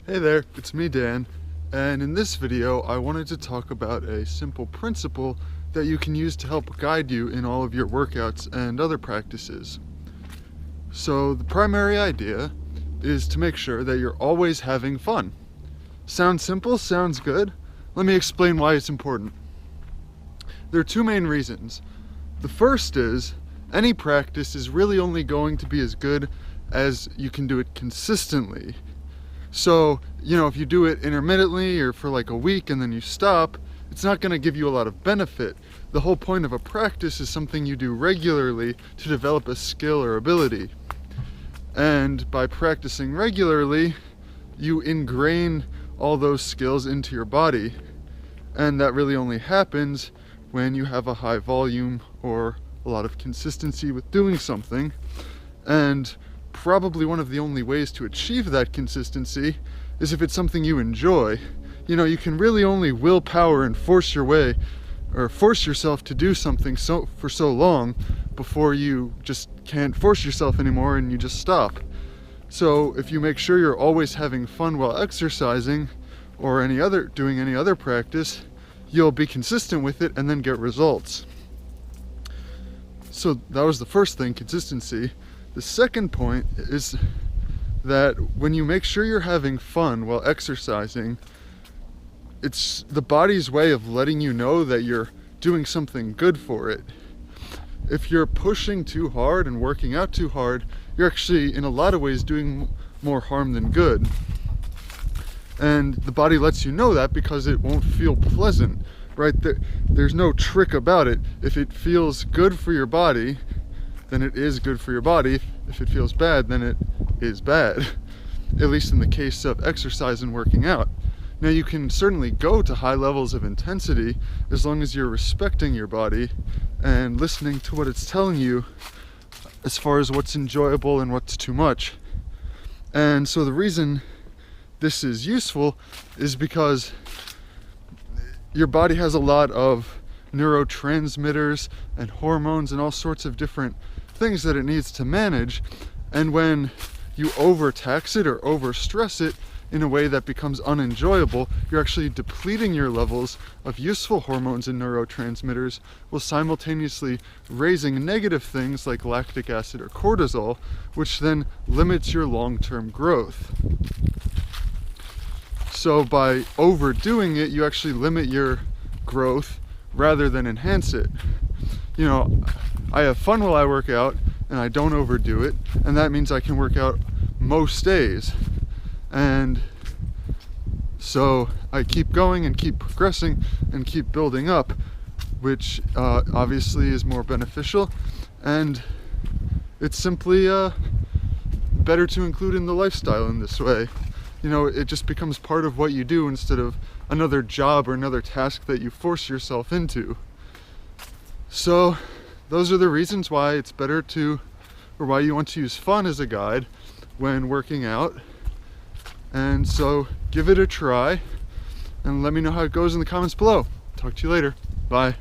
Hey there, it's me Dan, and in this video I wanted to talk about a simple principle that you can use to help guide you in all of your workouts and other practices. So the primary idea is to make sure that you're always having fun. Sounds simple? Sounds good? Let me explain why it's important. There are two main reasons. The first is any practice is really only going to be as good as you can do it consistently. So, if you do it intermittently or for like a week and then you stop, it's not going to give you a lot of benefit. The whole point of a practice is something you do regularly to develop a skill or ability. And by practicing regularly, you ingrain all those skills into your body. And that really only happens when you have a high volume or a lot of consistency with doing something. And probably one of the only ways to achieve that consistency is if it's something you enjoy. You can really only willpower and force your way or force yourself to do something for so long before you just can't force yourself anymore and you just stop. So if you make sure you're always having fun while exercising or doing any other practice, you'll be consistent with it and then get results. So that was the first thing, consistency. The second point is that when you make sure you're having fun while exercising, it's the body's way of letting you know that you're doing something good for it. If you're pushing too hard and working out too hard, you're actually in a lot of ways doing more harm than good. And the body lets you know that because it won't feel pleasant, right? There's no trick about it. If it feels good for your body, then it is good for your body. If it feels bad, then it is bad, at least in the case of exercise and working out. Now you can certainly go to high levels of intensity as long as you're respecting your body and listening to what it's telling you as far as what's enjoyable and what's too much. And so the reason this is useful is because your body has a lot of neurotransmitters and hormones and all sorts of different things that it needs to manage, and when you overtax it or overstress it in a way that becomes unenjoyable, you're actually depleting your levels of useful hormones and neurotransmitters while simultaneously raising negative things like lactic acid or cortisol, which then limits your long-term growth. So by overdoing it, you actually limit your growth rather than enhance it. I have fun while I work out and I don't overdo it, and that means I can work out most days. And so I keep going and keep progressing and keep building up, which obviously is more beneficial, and it's simply better to include in the lifestyle in this way. It just becomes part of what you do instead of another job or another task that you force yourself into. So those are the reasons why it's better or why you want to use fun as a guide when working out. And so give it a try and let me know how it goes in the comments below. Talk to you later. Bye.